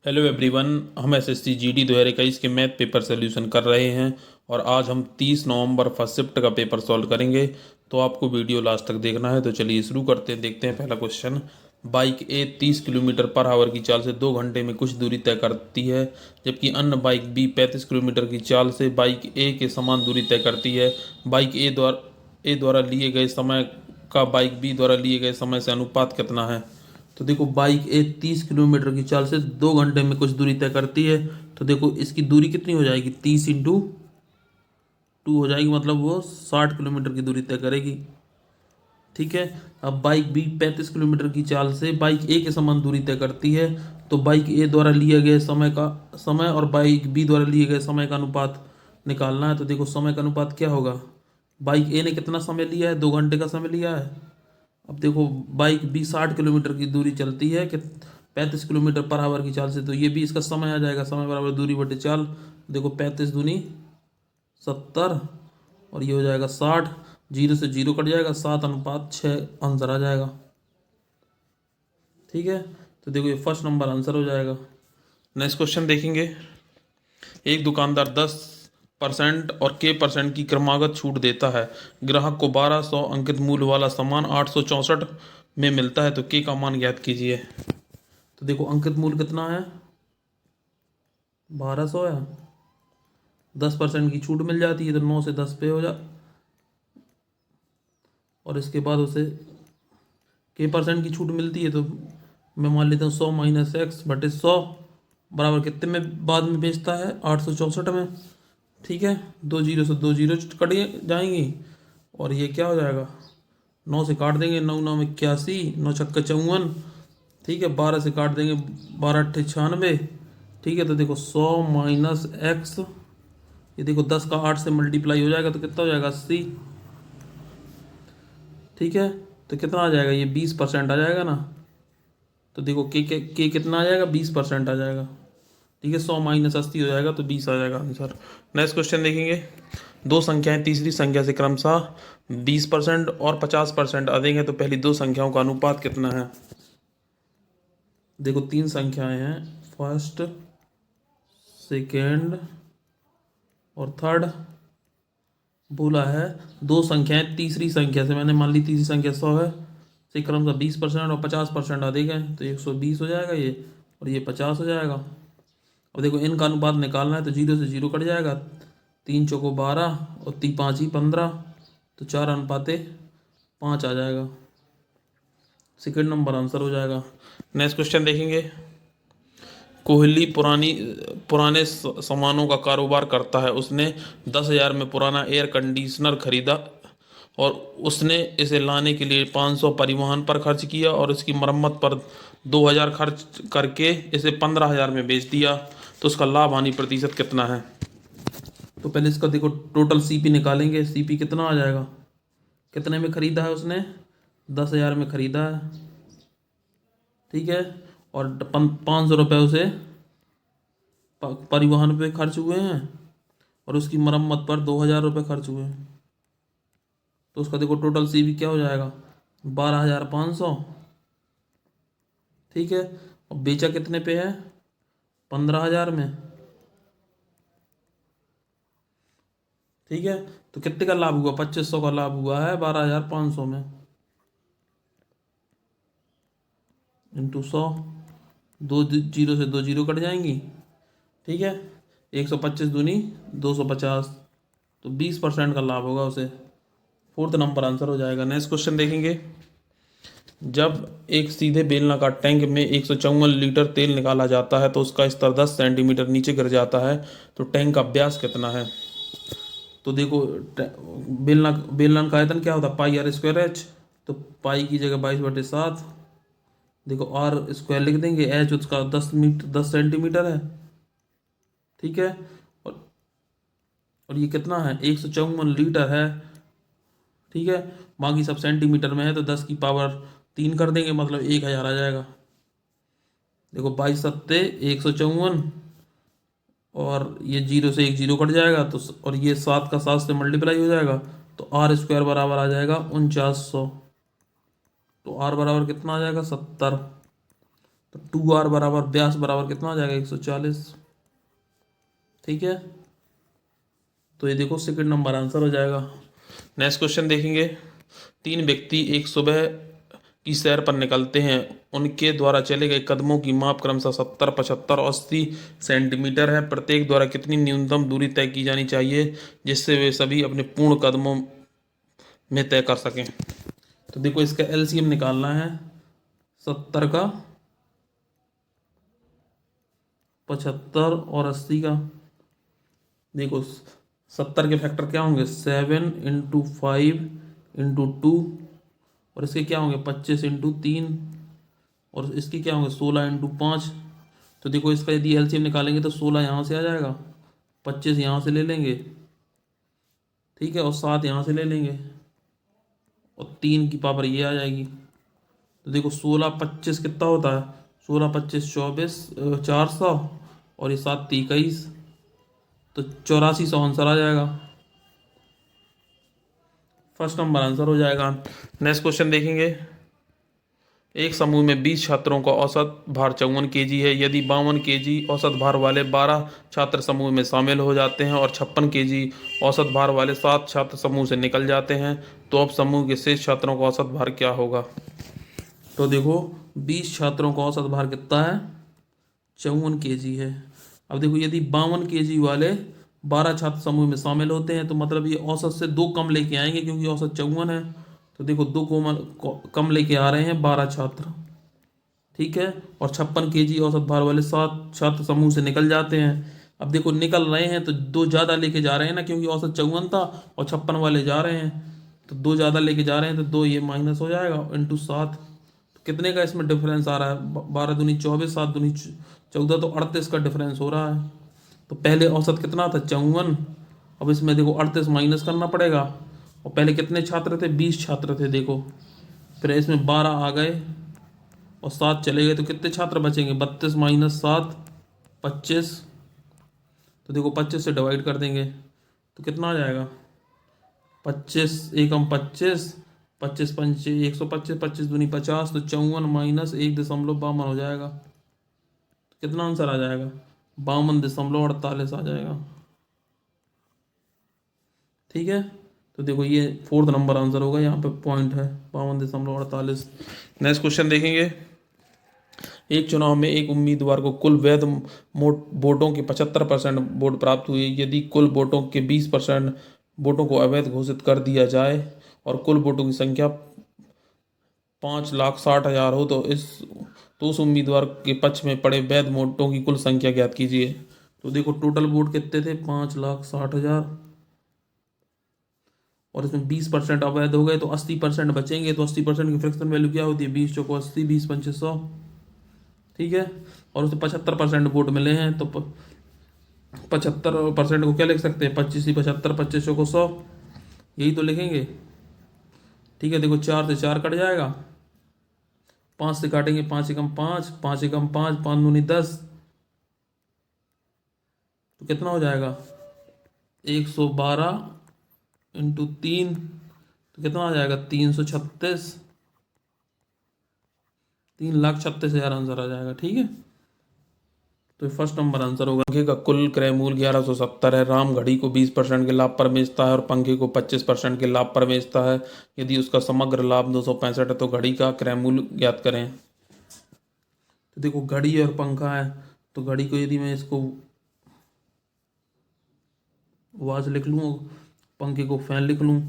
Hello everyone. हम SSC GD 2021 के math paper solution कर रहे हैं और आज हम 30 नवंबर फर्स्ट शिफ्ट का पेपर सॉल्व करेंगे। तो आपको वीडियो लास्ट तक देखना है। तो चलिए शुरू करते हैं। देखते हैं पहला क्वेश्चन। बाइक ए 30 किलोमीटर पर आवर की चाल से 2 घंटे में कुछ दूरी तय करती है, जबकि अन्य बाइक बी 35 किलोमीटर की चाल से बाइक ए के समान दूरी तय करती है। बाइक ए द्वारा लिए गए समय का बाइक बी द्वारा लिए गए समय से अनुपात कितना है। तो देखो, बाइक ए 30 किलोमीटर की चाल से 2 घंटे में कुछ दूरी तय करती है। तो देखो, इसकी दूरी कितनी हो जाएगी, 30 × 2 हो जाएगी, मतलब वो 60 किलोमीटर की दूरी तय करेगी। ठीक है। अब बाइक बी 35 किलोमीटर की चाल से बाइक ए के समान दूरी तय करती है। तो बाइक ए द्वारा लिए गए समय और बाइक बी द्वारा लिए गए समय का अनुपात निकालना है। तो देखो, समय का अनुपात क्या होगा। बाइक ए ने कितना समय लिया है, 2 घंटे का समय लिया है। अब देखो, बाइक बी 60 किलोमीटर की दूरी चलती है कि 35 किलोमीटर पर आवर की चाल से, तो ये भी इसका समय आ जाएगा, समय बराबर दूरी बटे चाल। देखो, 35 दूनी 70 और ये हो जाएगा 60। जीरो से जीरो कट जाएगा, 7:6 आंसर आ जाएगा। ठीक है। तो देखो, ये फर्स्ट नंबर आंसर हो जाएगा। नेक्स्ट क्वेश्चन देखेंगे। एक दुकानदार 10% और k% की क्रमागत छूट देता है। ग्राहक को 1200 अंकित मूल्य वाला सामान 864 में मिलता है। तो k का मान ज्ञात कीजिए। तो देखो, अंकित मूल्य कितना है, 1200 है। 10% की छूट मिल जाती है तो 9 से 10 पे हो जा, और इसके बाद उसे k% की छूट मिलती है। तो मैं मान लेता हूँ 100 - x/100 बराबर कितने में बाद में बेचता है, 864 में। ठीक है। 2 जीरो से 2 जीरो कट जाएंगी और ये क्या हो जाएगा, 9 से काट देंगे, 9×9 = 81, 9×6 = 54। ठीक है। 12 से काट देंगे, 12×8 = 96। ठीक है। तो देखो, 100 - x, ये देखो 10 का 8 से मल्टीप्लाई हो जाएगा तो कितना हो जाएगा, 80। ठीक है। तो कितना आ जाएगा, ये 20% आ जाएगा ना। तो देखो, के कितना आ जाएगा, 20% आ जाएगा। ठीक है। 100 - 80 हो जाएगा तो 20 आ जाएगा आंसर। नेक्स्ट क्वेश्चन देखेंगे। दो संख्याएं तीसरी संख्या से क्रमशः 20% और 50% अधिक है, तो पहली दो संख्याओं का अनुपात कितना है। देखो, तीन संख्याएं हैं, फर्स्ट, सेकेंड और थर्ड। बोला है दो संख्याएं तीसरी संख्या से, मैंने मान ली तीसरी संख्या 100 है, से क्रमशः 20% और 50% अधिक है, तो 120 हो जाएगा ये, और ये 50 हो जाएगा। अब देखो, इनका अनुपात निकालना है तो जीरो से जीरो कट जाएगा, 3×4 = 12 और 3×5 = 15, तो 4:5 आ जाएगा। सेकेंड नंबर आंसर हो जाएगा। नेक्स्ट क्वेश्चन देखेंगे। कोहली पुराने सामानों का कारोबार करता है। उसने 10,000 में पुराना एयर कंडीशनर खरीदा और उसने इसे लाने के लिए 500 परिवहन पर खर्च किया और इसकी मरम्मत पर 2,000 खर्च करके इसे 15,000 में बेच दिया। तो उसका लाभ हानि प्रतिशत कितना है। तो पहले इसका देखो, टोटल सीपी निकालेंगे। सीपी कितना आ जाएगा, कितने में खरीदा है उसने, 10,000 में खरीदा है। ठीक है। और 500 रुपये उसे परिवहन पे खर्च हुए हैं और उसकी मरम्मत पर 2,000 रुपये खर्च हुए हैं। तो उसका देखो, टोटल सीवी क्या हो जाएगा, 12,500। ठीक है। और बेचा कितने पे है, 15,000 में। ठीक है। तो कितने का लाभ हुआ, 2,500 का लाभ हुआ है 12,500 में, इंटू 100। 2 जीरो से 2 जीरो कट जाएंगी। ठीक है। 125 दूनी 250, तो 20% का लाभ होगा उसे। फोर्थ नंबर आंसर हो जाएगा। नेक्स्ट क्वेश्चन देखेंगे। जब एक सीधे बेलनाकार टैंक में 154 लीटर तेल निकाला जाता है तो उसका स्तर 10 सेंटीमीटर नीचे गिर जाता है, तो टैंक का व्यास कितना है। तो देखो, बेलना का आयतन क्या होता है, πr²h। तो पाई की जगह 22/7। देखो, r² लिख देंगे, h उसका 10 सेंटीमीटर है। ठीक है। और और ये कितना है, 154 लीटर है। ठीक है। बाकी सब सेंटीमीटर में है, तो 10⁻³ कर देंगे, मतलब 1,000 आ जाएगा। देखो, 22×7 = 154, और ये जीरो से एक जीरो कट जाएगा, तो और ये 7 का 7 से मल्टीप्लाई हो जाएगा, तो r² बराबर आ जाएगा 4900। तो r बराबर कितना आ जाएगा, 70। तो 2r बराबर व्यास बराबर कितना हो जाएगा 140। ठीक है, तो ये देखो सेकंड नंबर आंसर हो जाएगा। नेक्स्ट क्वेश्चन देखेंगे। 3 व्यक्ति एक सुबह की सैर पर निकलते हैं। उनके द्वारा चले गए कदमों की माप क्रमशः 70, 75 और 80 सेंटीमीटर है। प्रत्येक द्वारा कितनी न्यूनतम दूरी तय की जानी चाहिए जिससे वे सभी अपने पूर्ण कदमों में तय कर सकें। तो देखो इसका एलसीएम निकालना है 70 का, 75 और 80 का। देखो 70 के फैक्टर क्या होंगे 7 इंटू 5 इंटू 2, और इसके क्या होंगे 25 इंटू 3, और इसके क्या होंगे 16 इंटू 5। तो देखो इसका यदि एलसीएम निकालेंगे तो 16 यहाँ से आ जाएगा, 25 यहाँ से ले लेंगे, ठीक है, और 7 यहाँ से ले लेंगे, और 3 की पावर ये आ जाएगी। तो देखो 16 25 कितना होता है 16 25 24 400, और ये 7 21, तो 8400 आंसर आ जाएगा। फर्स्ट नंबर आंसर हो जाएगा। नेक्स्ट क्वेश्चन देखेंगे। एक समूह में 20 छात्रों का औसत भार 54 केजी है। यदि 52 केजी औसत भार वाले 12 छात्र समूह में शामिल हो जाते हैं और 56 केजी औसत भार वाले 7 छात्र समूह से निकल जाते हैं, तो अब समूह के शेष छात्रों का औसत भार क्या होगा। तो देखो 20 छात्रों का औसत भार कितना है 54 केजी है। अब देखो यदि 52 केजी वाले 12 छात्र समूह में शामिल होते हैं तो मतलब ये औसत से 2 कम लेके आएंगे क्योंकि औसत 54 है। तो देखो 2 कम लेके आ रहे हैं 12 छात्र, ठीक है, और 56 केजी औसत भार वाले 7 छात्र समूह से निकल जाते हैं। अब देखो निकल रहे हैं तो 2 ज़्यादा लेके जा रहे हैं ना, क्योंकि औसत 54 था और 56 वाले जा रहे हैं, तो 2 ज़्यादा लेके जा रहे हैं, तो 2 ये माइनस हो जाएगा इंटू 7। तो कितने का इसमें डिफरेंस आ रहा है 12 दूनी 24, 7 दूनी 14, तो 38 का डिफरेंस हो रहा है। तो पहले औसत कितना था 54, अब इसमें देखो 38 माइनस करना पड़ेगा, और पहले कितने छात्र थे 20 छात्र थे देखो, फिर इसमें 12 आ गए और 7 चले गए, तो कितने छात्र बचेंगे 32 माइनस 7 25। तो देखो 25 से डिवाइड कर देंगे तो कितना आ जाएगा 25 एकम 25, 25 पंचे 125, 25 दूनी 50, तो 54 माइनस 1.52 हो जाएगा। तो कितना आंसर आ जाएगा 52.48 आ जाएगा। ठीक है, तो देखो ये फोर्थ नंबर आंसर होगा, यहाँ पे पॉइंट है 52.48। नेक्स्ट क्वेश्चन देखेंगे। एक चुनाव में एक उम्मीदवार को कुल वैध वोटों के 75% वोट प्राप्त हुए। यदि कुल वोटों के 20% वोटों को अवैध घोषित कर दिया जाए और कुल वोटों की संख्या 5,60,000 हो तो उस उम्मीदवार के पक्ष में पड़े वैध वोटों की कुल संख्या ज्ञात कीजिए। तो देखो टोटल वोट कितने थे 5,60,000, और इसमें 20% अवैध हो गए तो 80% बचेंगे। तो 80% की फ्रैक्शन वैल्यू क्या होती है 20 चौको 80, 20 पंचे 100, ठीक है, और उसे 75% वोट मिले हैं, तो 75% को क्या लिख सकते हैं 25 ही 75, 25 चौको 100, यही तो लिखेंगे। ठीक है, देखो 4 से 4 कट जाएगा, 5 से काटेंगे 5 एकम 5, 5 एकम 5, 5 दूनी 10, तो कितना हो जाएगा 112 इंटू 3, तो कितना आ जाएगा 336, 3,36,000 आंसर आ जाएगा। ठीक है, तो फर्स्ट नंबर आंसर होगा। पंखे का कुल क्रय मूल्य 1170 है। राम घड़ी को 20% के लाभ पर बेचता है और पंखे को 25% के लाभ पर बेचता है। यदि उसका समग्र लाभ 265 है तो घड़ी का क्रय मूल्य ज्ञात करें। तो देखो घड़ी और पंखा है, तो घड़ी को यदि मैं इसको वॉच लिख लूँ, पंखे को फैन लिख लूँ,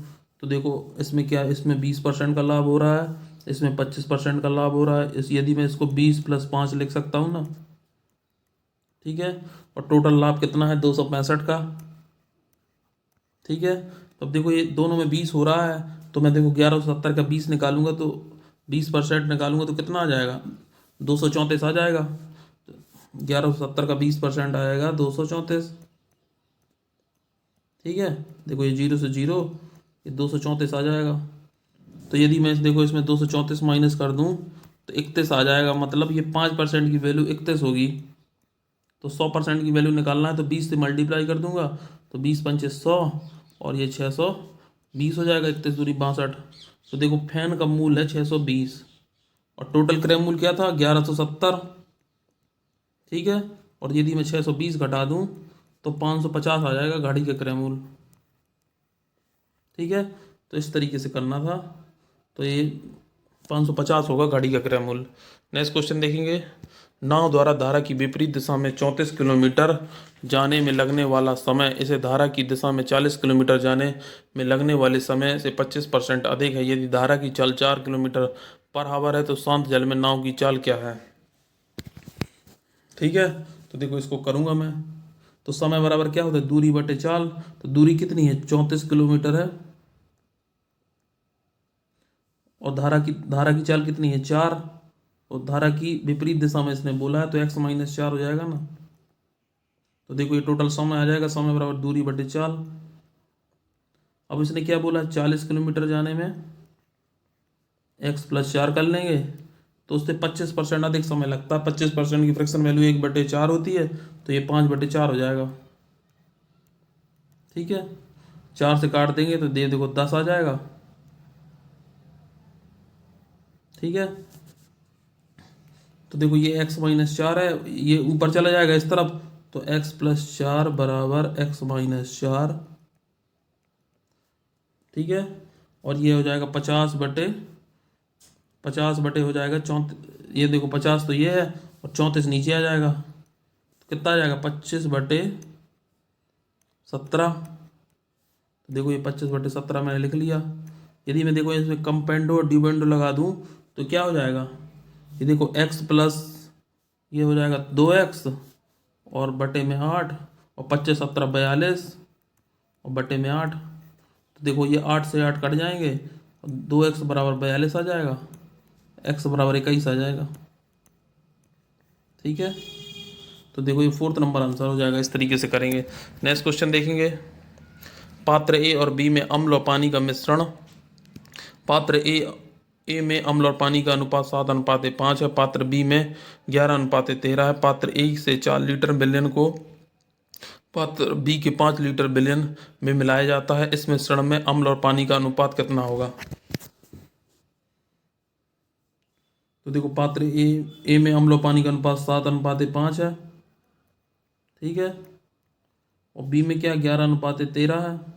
तो देखो इसमें क्या, इसमें 20% का लाभ हो रहा है, इसमें 25% का लाभ हो रहा है। यदि मैं इसको 20 + 5 लिख सकता हूँ ना, ठीक है, और टोटल लाभ कितना है 265 का। ठीक है, तो अब देखो ये दोनों में 20 हो रहा है, तो मैं देखो 1170 का 20 निकालूंगा तो 20% निकालूंगा तो कितना आ जाएगा 234 आ जाएगा। 1170 का 20% आएगा 234। ठीक है, देखो ये 0 से 0, ये 234 आ जाएगा। तो यदि मैं देखो इसमें 234 माइनस कर दूं तो 31 आ जाएगा, मतलब ये 5% की वैल्यू 31 होगी। तो 100% की वैल्यू निकालना है तो 20 से मल्टीप्लाई कर दूंगा, तो 20 पंचे 100 और ये 620 हो जाएगा, 31 दूनी 62। तो देखो फैन का मूल्य है 620 और टोटल क्रय मूल्य क्या था 1170। ठीक है। और यदि मैं 620 घटा दूँ तो 550 आ जाएगा गाड़ी का क्रय मूल्य। ठीक है, तो इस तरीके से करना था। तो ये 550 होगा गाड़ी का क्रय मूल्य। नेक्स्ट क्वेश्चन देखेंगे। नाव द्वारा धारा की विपरीत दिशा में 34 किलोमीटर जाने में लगने वाला समय इसे धारा की दिशा में 40 किलोमीटर जाने में लगने वाले समय से 25% अधिक है। यदि धारा की चाल 4 किलोमीटर पर आवर है तो शांत जल में नाव की चाल क्या है। ठीक है, तो देखो इसको करूँगा मैं। तो समय बराबर क्या होता है, दूरी बटे चाल। तो दूरी कितनी है, 34 किलोमीटर है। और धारा की चाल कितनी है, 4। और धारा की विपरीत दिशा में इसने बोला है तो x-4 हो जाएगा ना। तो देखो ये टोटल समय आ जाएगा, समय बराबर दूरी बटे चाल। अब इसने क्या बोला, 40 किलोमीटर जाने में x+4 कर लेंगे तो उससे 25% अधिक समय लगता है। 25% की फ्रैक्शन वैल्यू 1/4 होती है, तो ये 5/4 हो जाएगा। ठीक है, 4 से काट देंगे तो देखो 10 आ जाएगा। ठीक है, तो देखो ये x-4 है, ये ऊपर चला जाएगा इस तरफ, तो x+4 बराबर x-4। ठीक है, और ये हो जाएगा 50/50 हो जाएगा 34। ये देखो 50 तो ये है और 34 नीचे आ जाएगा, तो कितना आ जाएगा, 25/17। तो देखो ये 25/17 मैंने लिख लिया। यदि मैं देखो इसमें कंपेंडो और डिवेंडो लगा दूं तो क्या हो जाएगा, ये देखो x प्लस ये हो जाएगा 2x और बटे में 8 और 25/17 42 और बटे में 8। तो देखो ये 8 से 8 कट जाएंगे और 2x बराबर 42 आ जाएगा, x बराबर 21 आ जाएगा। ठीक है, तो देखो ये 4th नंबर आंसर हो जाएगा। इस तरीके से करेंगे। नेक्स्ट क्वेश्चन देखेंगे। पात्र ए और बी में अम्ल और पानी का मिश्रण। पात्र ए में अम्ल और पानी का अनुपात 7:5 है। पात्र बी में 11:13 है। पात्र ए से 4 लीटर विलयन को पात्र बी के 5 लीटर विलयन में मिलाया जाता है। इस मिश्रण में अम्ल और पानी का अनुपात कितना होगा। तो देखो पात्र ए में अम्ल और पानी का अनुपात 7:5 है। ठीक है, और बी में क्या 11:13 है।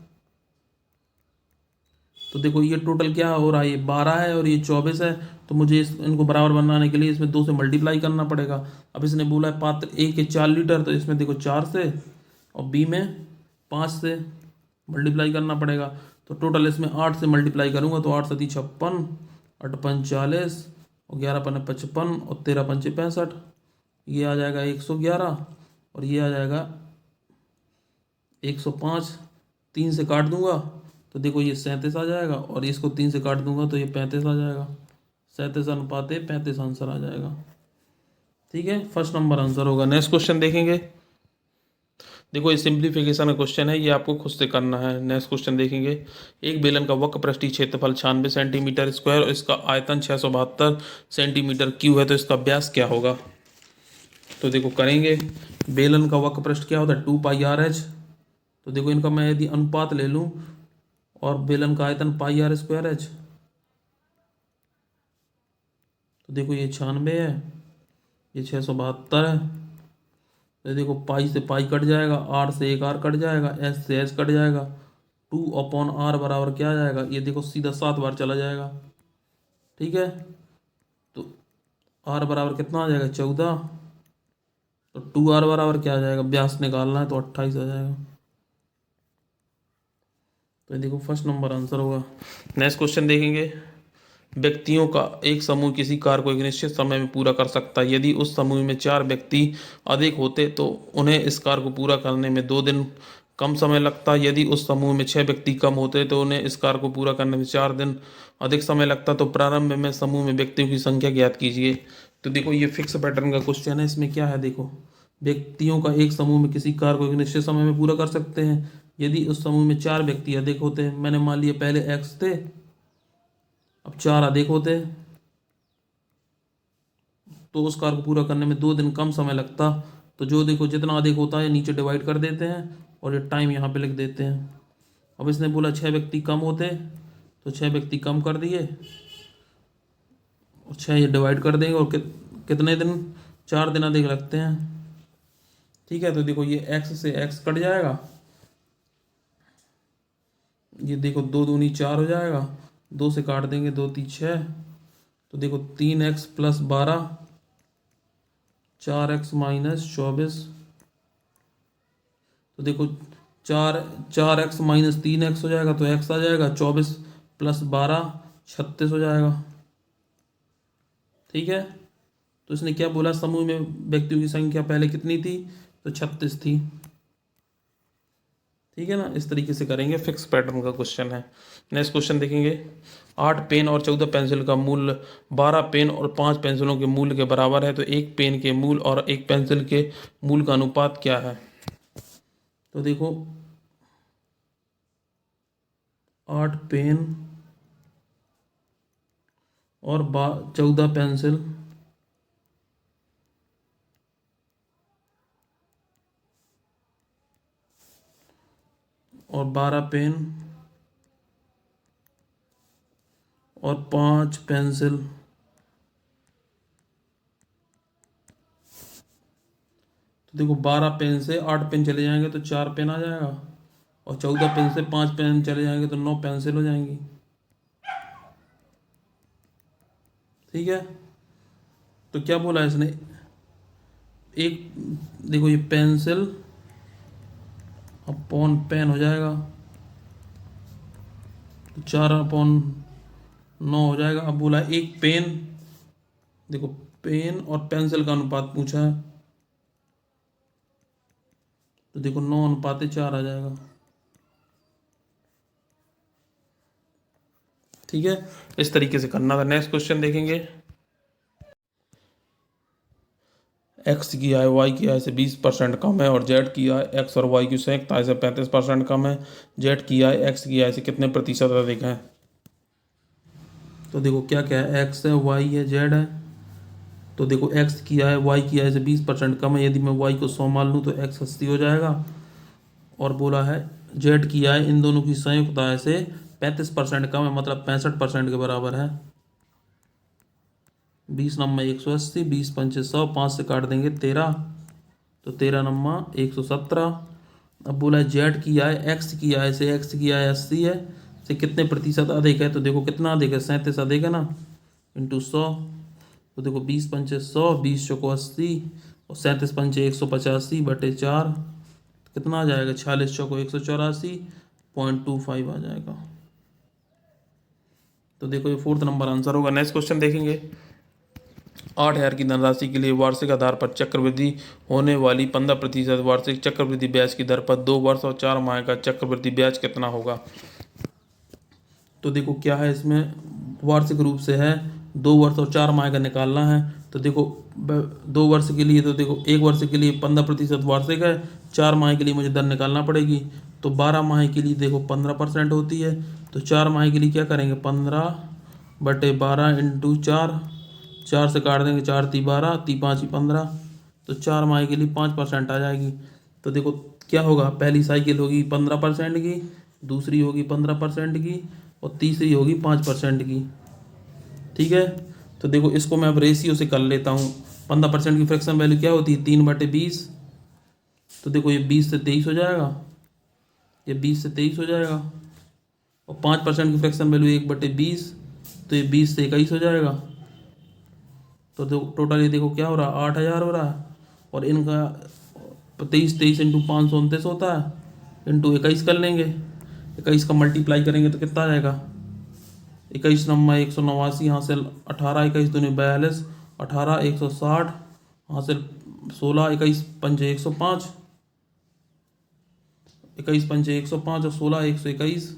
तो देखो ये टोटल क्या हो रहा है, ये 12 है और ये 24 है। तो मुझे इनको बराबर बनाने के लिए इसमें 2 से मल्टीप्लाई करना पड़ेगा। अब इसने बोला है पात्र ए के 4 लीटर, तो इसमें देखो 4 से और बी में 5 से मल्टीप्लाई करना पड़ेगा। तो टोटल इसमें 8 से मल्टीप्लाई करूँगा तो 8 सती 56, 8 पंच 40 और 11 पन्ने 55 और 13 पंचे 65। ये आ जाएगा 111 और ये आ जाएगा 105। 3 से काट दूंगा तो देखो ये 37 आ जाएगा और इसको 3 से काट दूंगा तो ये 35 आ जाएगा। 37:35 आंसर आ जाएगा। ठीक है, फर्स्ट नंबर आंसर होगा। नेक्स्ट क्वेश्चन देखेंगे। देखो ये सिंप्लीफिकेशन का क्वेश्चन है, ये आपको खुद से करना है। नेक्स्ट क्वेश्चन देखेंगे। एक बेलन का वक्र पृष्ठीय क्षेत्रफल 96 सेंटीमीटर स्क्वायर और इसका आयतन 672 सेंटीमीटर क्यूब है, तो इसका व्यास क्या होगा। तो देखो करेंगे। बेलन का वक्र पृष्ठ क्या होता है, 2πr/h। तो देखो इनका मैं यदि अनुपात ले लूँ और बेलन का आयतन πr²h, तो देखो ये 96 है, ये 672 है। तो देखो पाई से पाई कट जाएगा, आर से एक आर कट जाएगा, एस से एस कट जाएगा। 2/r बराबर क्या आ जाएगा, ये देखो सीधा 7 बार चला जाएगा। ठीक है, तो r बराबर कितना आ जाएगा, 14। तो 2r बराबर क्या आ जाएगा, व्यास निकालना है तो 28 आ जाएगा। तो ये देखो फर्स्ट नंबर आंसर होगा। नेक्स्ट क्वेश्चन देखेंगे। व्यक्तियों का एक समूह किसी कार्य को एक निश्चित समय में पूरा कर सकता है। यदि उस समूह में 4 व्यक्ति अधिक होते तो उन्हें इस कार्य को पूरा करने में 2 दिन कम समय लगता। यदि उस समूह में 6 व्यक्ति कम होते तो उन्हें इस कार्य को पूरा करने में 4 दिन अधिक समय लगता। तो प्रारंभ में समूह में व्यक्तियों की संख्या ज्ञात कीजिए। तो देखो ये फिक्स पैटर्न का क्वेश्चन है। इसमें क्या है, देखो व्यक्तियों का एक समूह में किसी कार्य को एक निश्चित समय में पूरा कर सकते हैं यदि उस समूह में 4 व्यक्ति अधिक होते हैं। मैंने मान लिया पहले x थे, अब 4 अधिक होते तो उस कार्य को पूरा करने में 2 दिन कम समय लगता। तो जो देखो जितना अधिक होता है नीचे डिवाइड कर देते हैं और ये टाइम यहाँ पे लिख देते हैं। अब इसने बोला 6 व्यक्ति कम होते तो 6 व्यक्ति कम कर दिए और 6 ये डिवाइड कर देंगे और कितने दिन, 4 दिन अधिक लगते हैं। ठीक है, तो देखो ये x से x कट जाएगा, ये देखो 2 दूनी 4 हो जाएगा, 2 से काट देंगे 2 3 6, तो देखो 3x प्लस 12, 4x माइनस 24, तो देखो 4x माइनस 3x हो जाएगा, तो x आ जाएगा 24 प्लस 12 36 हो जाएगा। ठीक है, तो इसने क्या बोला, समूह में व्यक्तियों की संख्या पहले कितनी थी, तो 36 थी। ठीक है ना, इस तरीके से करेंगे, फिक्स पैटर्न का क्वेश्चन है। नेक्स्ट क्वेश्चन देखेंगे, 8 पेन और 14 पेंसिल का मूल्य 12 पेन और 5 पेंसिलों के मूल्य के बराबर है, तो एक पेन के मूल्य और एक पेंसिल के मूल्य का अनुपात क्या है। तो देखो 8 पेन और 14 पेंसिल, और 12 पेन और 5 पेंसिल, तो देखो 12 पेन से 8 पेन चले जाएंगे तो 4 पेन आ जाएगा, और 14 पेन से 5 पेन चले जाएंगे तो 9 पेंसिल हो जाएंगी। ठीक है, तो क्या बोला इसने, एक देखो ये पेंसिल अपॉन पेन हो जाएगा, तो 4 अपॉन 9 हो जाएगा। अब बोला एक पेन, देखो पेन और पेंसिल का अनुपात पूछा है, तो देखो 9:4 आ जाएगा। ठीक है, इस तरीके से करना था। नेक्स्ट क्वेश्चन देखेंगे, x की आय y की आय से 20% कम है और z की आय x और y की संयुक्त आय से 35% कम है, z की आय x की आय से कितने प्रतिशत अधिक है। तो देखो क्या क्या है, x है, y है, z है, तो देखो x की आय y की आय से 20% कम है, यदि मैं y को 100 मान लूँ तो x 80 हो जाएगा, और बोला है z की आय इन दोनों की संयुक्त आय से 35% कम है, मतलब 65% के बराबर है। 20 नम्मा 180, 20 पंचे 100, 5 से काट देंगे 13, तो 13 नम्मा 117। अब बोला है जेड की आय एक्स की आय से, एक्स की आय 80 है, से कितने प्रतिशत अधिक है। तो देखो कितना अधिक है, 37 अधिक है ना, इंटू 100, तो देखो 20 पंचे 100, 20 चौको 80, और 37 पंचे 185 बटे 4, कितना आ जाएगा, 46 चौको 184.25 आ जाएगा। तो देखो ये 4th नंबर आंसर होगा। नेक्स्ट क्वेश्चन देखेंगे, 8,000 की धनराशि के लिए वार्षिक आधार पर चक्रवृद्धि होने वाली 15% वार्षिक चक्रवृद्धि ब्याज की दर पर 2 वर्ष और 4 माह का चक्रवृद्धि ब्याज कितना होगा। तो देखो क्या है, इसमें वार्षिक रूप से है, 2 वर्ष और 4 माह का निकालना है। तो देखो 2 वर्ष के लिए, तो देखो 1 वर्ष के लिए 15% वार्षिक है, 4 माह के लिए मुझे दर निकालना पड़ेगी, तो 12 माह के लिए देखो 15% होती है, तो 4 माह के लिए क्या करेंगे, 15/12 इंटू 4, 4 से काट देंगे, 4 × 12, 3 × 5 = 15, तो 4 माह के लिए 5% आ जाएगी। तो देखो क्या होगा, पहली साइकिल होगी 15% की, दूसरी होगी 15% की, और तीसरी होगी 5% की। ठीक है, तो देखो इसको मैं अब रेशियो से कर लेता हूँ। 15% की फ्रैक्शन वैल्यू क्या होती है, 3/20, तो देखो ये 20 से 23 हो जाएगा, ये 20 से 23 हो जाएगा, और 5% की फ्रैक्शन वैल्यू 1/20, तो ये 20 से 21 हो जाएगा। तो टोटल ये देखो क्या हो रहा है, 8,000 हो रहा है, और इनका 23 इंटू 529 होता है, इंटू 21 कर लेंगे, 21 का मल्टीप्लाई करेंगे तो कितना आ जाएगा, 21 नम्मा 189, हासिल 18, 21 दूनी 42, 18 160, हासिल 16, 21 पंजे 105, 21 पंजे 105 और 16 121।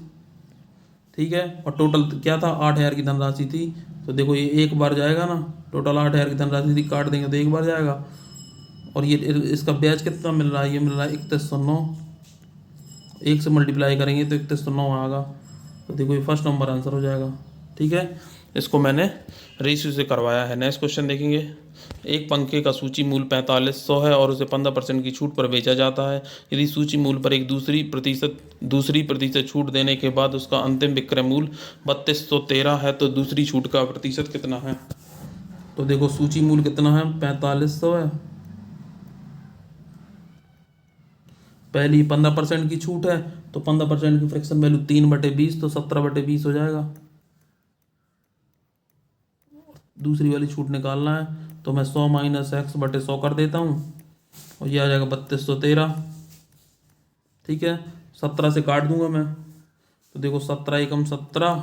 ठीक है, और टोटल क्या था, 8,000 की धनराशि थी, तो देखो ये एक बार जाएगा ना, टोटल 8,000 की धनराशि थी, काट देंगे तो एक बार जाएगा, और ये इसका ब्याज कितना मिल रहा है, ये मिल रहा है 3109, 1 से मल्टीप्लाई करेंगे तो 3109 आएगा, तो देखो ये फर्स्ट नंबर आंसर हो जाएगा। ठीक है, इसको मैंने रेशियो से करवाया है। नेक्स्ट क्वेश्चन देखेंगे, एक पंखे का सूची मूल्य 4500 है और उसे 15% की छूट पर बेचा जाता है, यदि सूची मूल्य पर एक दूसरी प्रतिशत छूट देने के बाद उसका अंतिम विक्रय मूल्य 3213 है, तो दूसरी छूट का प्रतिशत कितना है। तो देखो सूची मूल्य कितना है, 4500 है, पहली 15% की छूट है, तो 15% की फ्रैक्शन वैल्यू 3/20, तो 17/20 हो जाएगा। दूसरी वाली छूट निकालना है तो मैं 100 माइनस एक्स बटे 100 कर देता हूँ, और ये आ जाएगा 3213। ठीक है, 17 से काट दूंगा मैं, तो देखो 17 एकम 17,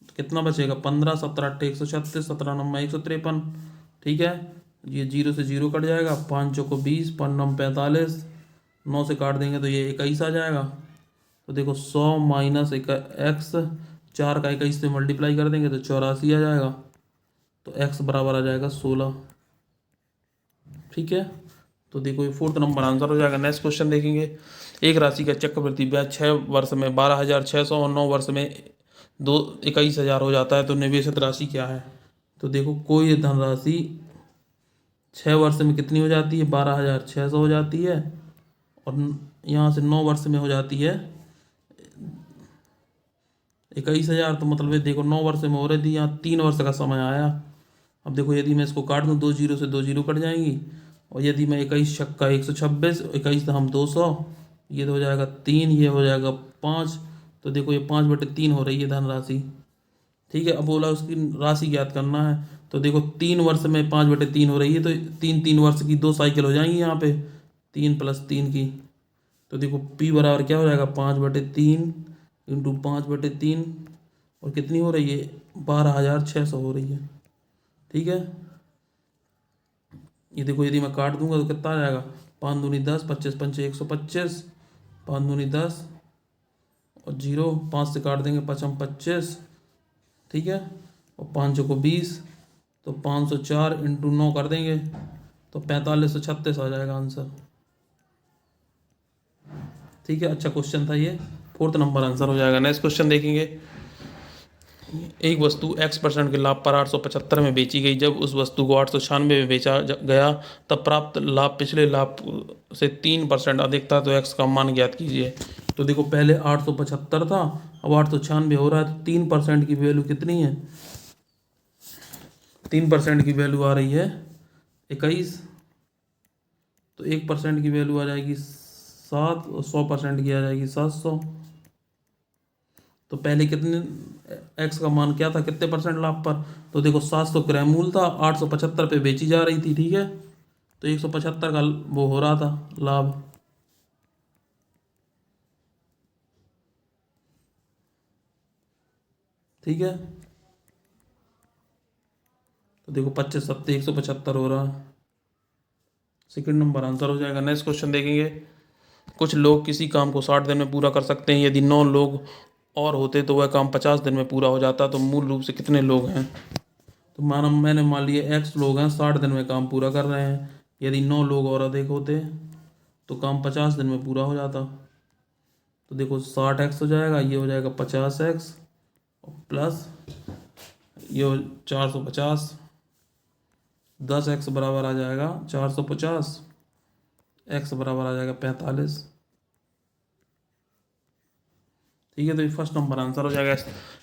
तो कितना बचेगा 15, 17 8 136, 17 9 153। ठीक है, ये 0 से 0 कट जाएगा, 5 चौको 20, 5 9 45, 9 से काट देंगे तो ये 21 आ जाएगा। तो देखो 100 माइनस एक्स, 4 का 21 से मल्टीप्लाई कर देंगे तो 84 आ जाएगा, तो एक्स बराबर आ जाएगा 16। ठीक है, तो देखो ये 4th नंबर आंसर हो जाएगा। नेक्स्ट क्वेश्चन देखेंगे। एक राशि का चक्रवृद्धि ब्याज 6 वर्ष में 12,600 और 9 वर्ष में 21,000 हो जाता है, तो निवेशित राशि क्या है। तो देखो कोई धनराशि 6 वर्ष में कितनी हो जाती है, 12,600 हो जाती है, और यहाँ से 9 वर्ष में हो जाती है 21,000। तो मतलब ये देखो 9 वर्ष में हो रही थी, यहाँ 3 वर्ष का समय आया। अब देखो यदि मैं इसको काट दूँ, 2 जीरो से 2 जीरो कट जाएंगी, और यदि मैं 21 छक्का 126, 21 तो हम 200, ये तो हो जाएगा 3, ये हो जाएगा 5, तो देखो ये 5/3 हो रही है धनराशि। ठीक है, अब बोला उसकी राशि ज्ञात करना है, तो देखो 3 वर्ष में 5/3 हो रही है, तो 3 वर्ष की 2 साइकिल हो जाएंगी यहाँ पे, 3 + 3 की। तो देखो P बराबर क्या हो जाएगा, 5/3 इंटू 5/3, और कितनी हो रही है 12,600 हो रही है। ठीक है, ये देखो यदि मैं काट दूंगा तो कितना आ जाएगा, 5 दूनी 10, 25 पंचे 125, 5 दूनी 10 और 0, 5 से काट देंगे 5 25। ठीक है, और 5 चौको 20, तो 504 इंटू 9 कर देंगे तो 4536 आ जाएगा आंसर। ठीक है, अच्छा क्वेश्चन था ये, 4th नंबर आंसर हो जाएगा। नेक्स्ट क्वेश्चन देखेंगे। एक वस्तु x% के लाभ पर 875 में बेची गई। जब उस वस्तु को 896 में बेचा गया तब प्राप्त लाभ पिछले लाभ से 3% अधिक था, तो x का मान ज्ञात कीजिए। तो देखो पहले 875 था, अब 896 हो रहा है, तो 3% की वैल्यू कितनी है, 3% की वैल्यू आ रही है 21, तो 1% की वैल्यू आ जाएगी 7, और 100% की आ जाएगी 700। तो पहले कितने एक्स का मान क्या था, कितने % लाभ पर, तो देखो 700 क्रय मूल था, 875 पे बेची जा रही थी। ठीक है, तो 175 का वो हो रहा था लाभ। ठीक है, तो देखो 25 सत्ते 175 हो रहा है, सेकंड नंबर आंसर हो जाएगा। नेक्स्ट क्वेश्चन देखेंगे। कुछ लोग किसी काम को 60 दिन में पूरा कर सकते हैं। यदि 9 लोग और होते तो वह काम 50 दिन में पूरा हो जाता, तो मूल रूप से कितने लोग हैं। तो मैंने मान लिया x लोग हैं, 60 दिन में काम पूरा कर रहे हैं। यदि 9 लोग और अधिक होते तो काम 50 दिन में पूरा हो जाता। तो देखो 60x हो जाएगा, ये हो जाएगा 50x, प्लस ये 450, 10x बराबर आ जाएगा 450, x बराबर आ जाएगा 45। ठीक है, तो ये फर्स्ट नंबर आंसर हो जाएगा।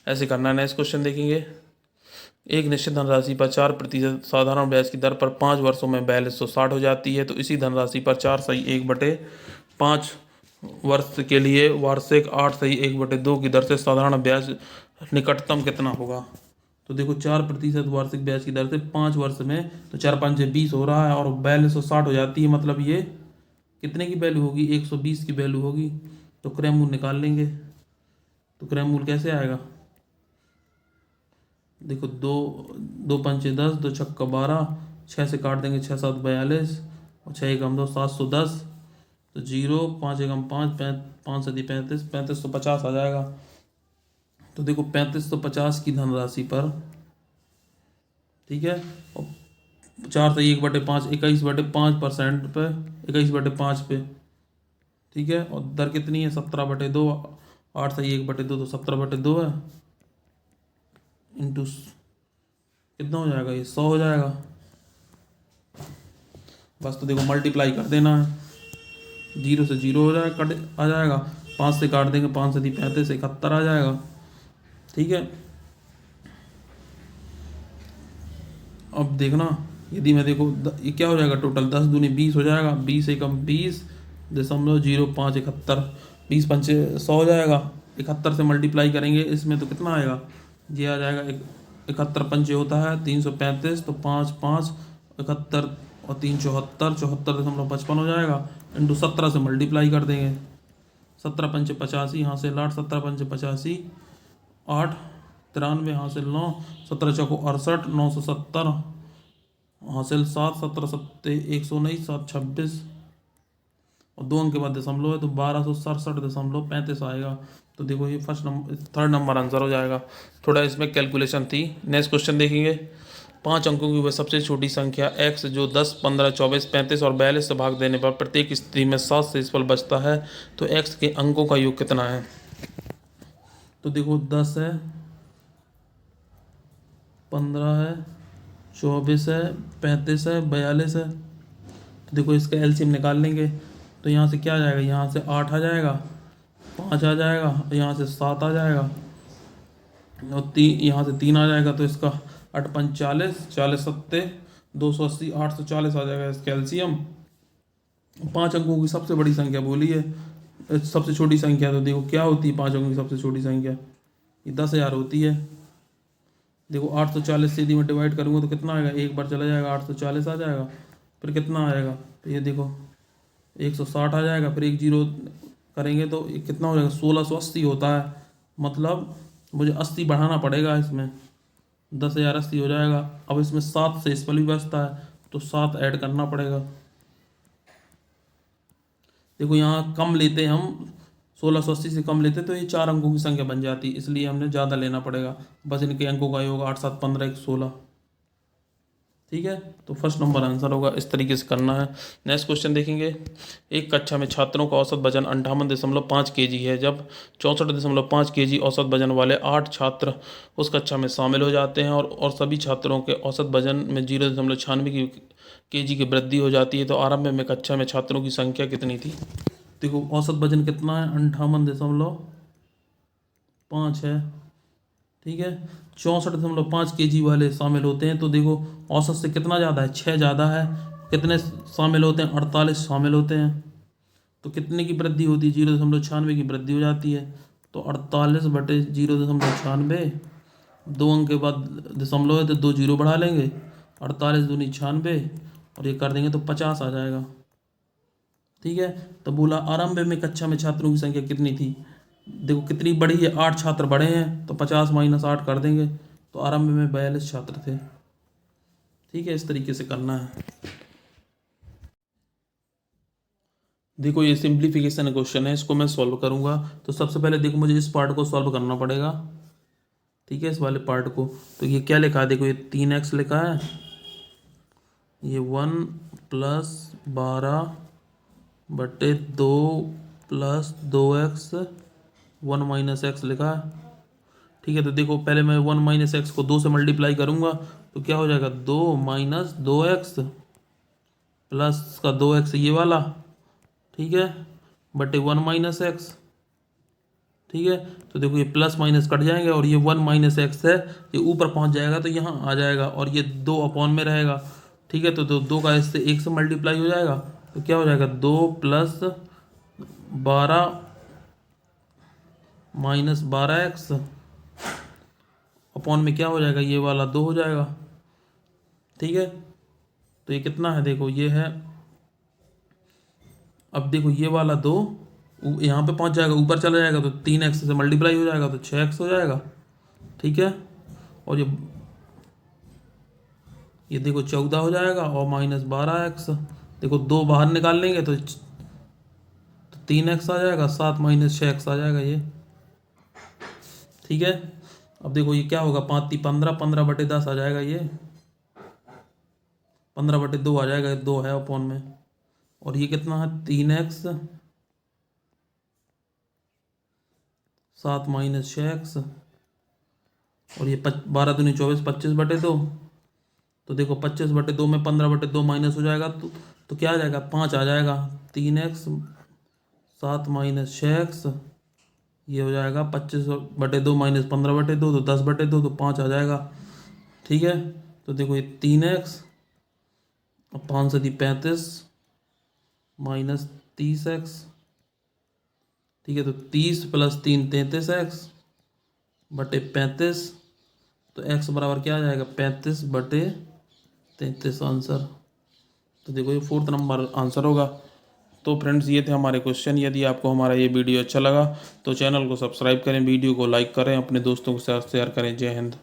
ऐसे करना है। नेक्स्ट क्वेश्चन देखेंगे। एक निश्चित धनराशि पर 4% साधारण ब्याज की दर पर 5 वर्षों में 4260 हो जाती है, तो इसी धनराशि पर 4/1/5 वर्ष के लिए वार्षिक 8/1/2 की दर से साधारण ब्याज निकटतम कितना होगा। तो देखो 4% वार्षिक ब्याज की दर से 5 वर्ष में, तो 4 5 20 हो रहा है, और 4260 हो जाती है, मतलब ये कितने की वैल्यू होगी, 120 की वैल्यू होगी। तो क्रय मूल निकाल लेंगे, तो क्रय मूल कैसे आएगा, देखो 2 पंचे 10, 2 छक्का 12, 6 से काट देंगे 6 7 42, और 6 एकम 2 710, तो 0, 5 एकम 5, 5 7 35, 3550 आ जाएगा। तो देखो 3550 की धनराशि पर, ठीक है, और 4/1/5 21/5% पे, 21/5 पे। ठीक है, और दर कितनी है 17/2, 8/1/2 तो 17/2 है, इंटू कितना हो जाएगा, ये 100 हो जाएगा बस। तो देखो मल्टीप्लाई कर देना है, 0 से 0 हो जाएगा, कट आ जाएगा, 5 से काट देंगे, 5 से 35, 71 आ जाएगा। ठीक है, अब देखना, यदि मैं देखो ये क्या हो जाएगा, टोटल 10 दूनी 20 हो जाएगा, 20 एकम 20, 0.0571, 20×5 100 हो जाएगा। 71 से मल्टीप्लाई करेंगे इसमें तो कितना आएगा, ये आ जाएगा 71×5 होता है 335, तो 5 5 71 और 3 74, 74.55 हो जाएगा। इंटू 17 से मल्टीप्लाई कर देंगे, 17×5 = 85, यहाँ से 17×5 = 8, 93 हासिल 9, 17×4 = 68, 970 हासिल 7, 17×7 = 119, 7 26 और 2 अंक के बाद दशमलव है तो 1267.35 आएगा। तो देखो ये थर्ड नंबर आंसर हो जाएगा। थोड़ा इसमें कैलकुलेशन थी। नेक्स्ट क्वेश्चन देखेंगे। 5 अंकों की वह सबसे छोटी संख्या x जो 10, 15, 24, 35 और 42 से भाग देने पर प्रत्येक स्थिति में 7 से शेषफल बचता है, तो x के अंकों का योग कितना है। तो देखो 10 है, 15 है, 24 है, 35 है, 42 है। तो देखो इसका एलसीएम निकाल लेंगे तो यहाँ से क्या आ जाएगा, यहाँ से 8 आ जाएगा, 5 आ जाएगा, यहाँ से 7 आ जाएगा और यहाँ से 3 आ जाएगा। तो इसका 8×5 = 40, 40 सत्ते 280, 840 आ जाएगा इसका एलसीएम। 5 अंकों की सबसे बड़ी संख्या बोली है, सबसे छोटी संख्या तो देखो क्या होती है 5 अंकों की सबसे छोटी संख्या, ये 10,000 होती है। देखो 840 से यदि मैं डिवाइड करूँगा तो कितना आएगा, एक बार चला जाएगा 840 आ जाएगा, फिर कितना आएगा, तो ये देखो 160 आ जाएगा, फिर एक जीरो करेंगे तो कितना हो जाएगा, 1680 होता है। मतलब मुझे 80 बढ़ाना पड़ेगा इसमें, 10,080 हो जाएगा। अब इसमें 7 से शेषफल भी बचता है तो 7 ऐड करना पड़ेगा। देखो यहाँ कम लेते हैं हम, 1680 से कम लेते तो ये 4 अंकों की संख्या बन जाती, इसलिए हमने ज़्यादा लेना पड़ेगा। बस इनके अंकों का योग 8 7 15 1 16। ठीक है, तो फर्स्ट नंबर आंसर होगा। इस तरीके से करना है। नेक्स्ट क्वेश्चन देखेंगे। एक कक्षा में छात्रों का औसत वजन 58.5 kg है। जब 64.5 kg औसत वजन वाले 8 छात्र उस कक्षा में शामिल हो जाते हैं और सभी छात्रों के औसत वजन में 0.96 kg की वृद्धि हो जाती है, तो आरंभ में कक्षा में छात्रों की संख्या कितनी थी। देखो औसत वजन कितना है, 58.5 है। ठीक है, 64.5 kg वाले शामिल होते हैं, तो देखो औसत से कितना ज़्यादा है, 6 ज़्यादा है। कितने शामिल होते हैं, 48 शामिल होते हैं। तो कितने की वृद्धि होती है, 0.96 की वृद्धि हो जाती है। तो 48/0.96, 2 अंक के बाद दशमलव है तो 2 जीरो बढ़ा लेंगे, 48 दूनी 96 और ये कर देंगे तो 50 आ जाएगा। ठीक है, तो बोला आरंभ में कक्षा में छात्रों की संख्या कितनी थी। देखो कितनी बड़ी है, 8 छात्र बड़े हैं तो 50 - 8 कर देंगे, तो आरंभ में 42 छात्र थे। ठीक है, इस तरीके से करना है। देखो ये सिंप्लीफिकेशन क्वेश्चन है, इसको मैं सॉल्व करूंगा। तो सबसे पहले देखो मुझे इस पार्ट को सॉल्व करना पड़ेगा। ठीक है, इस वाले पार्ट को। तो ये क्या लिखा है, देखो ये 3x लिखा है, ये 1 + 12/2 + 2x 1 - x लिखा है। ठीक है, तो देखो पहले मैं 1 - x को 2 से मल्टीप्लाई करूंगा तो क्या हो जाएगा, 2 - 2x प्लस का 2x ये वाला, ठीक है, बटे 1 - x। ठीक है, तो देखो ये प्लस माइनस कट जाएंगे और ये 1 - x है, ये ऊपर पहुंच जाएगा तो यहाँ आ जाएगा और ये 2 अपॉन में रहेगा। ठीक है, तो 2 का इससे 1 से मल्टीप्लाई हो जाएगा तो क्या हो जाएगा, 2 + 12 - 12x अपॉन में क्या हो जाएगा, ये वाला 2 हो जाएगा। ठीक है, तो ये कितना है, देखो ये है, अब देखो ये वाला 2 यहाँ पे पहुंच जाएगा, ऊपर चला जाएगा तो 3x से मल्टीप्लाई हो जाएगा तो 6x हो जाएगा। ठीक है, और ये देखो 14 हो जाएगा और -12x। देखो 2 बाहर निकाल लेंगे तो 3x आ जाएगा, 7 - 6x आ जाएगा ये। ठीक है, अब देखो ये क्या होगा, 5 × 15, 15/10 आ जाएगा, ये 15/2 आ जाएगा, 2 है अपॉन में। और ये कितना है, 3x 7 - 6x और ये 12 दूनी 24, 25/2। तो देखो 25/2 में 15/2 माइनस हो जाएगा तो क्या आ जाएगा, 5 आ जाएगा। 3x 7 - 6x ये हो जाएगा 25/2 - 15/2 तो 10/2 तो 5 आ जाएगा। ठीक है, तो देखो ये 3x और 5 × 7 = 35 माइनस 30x, ठीक है। तो 30 + 3 33x बटे 35, तो x बराबर क्या आ जाएगा 35/33 आंसर। तो देखो ये 4th नंबर आंसर होगा। तो फ्रेंड्स ये थे हमारे क्वेश्चन। यदि आपको हमारा ये वीडियो अच्छा लगा तो चैनल को सब्सक्राइब करें, वीडियो को लाइक करें, अपने दोस्तों के साथ शेयर करें। जय हिंद।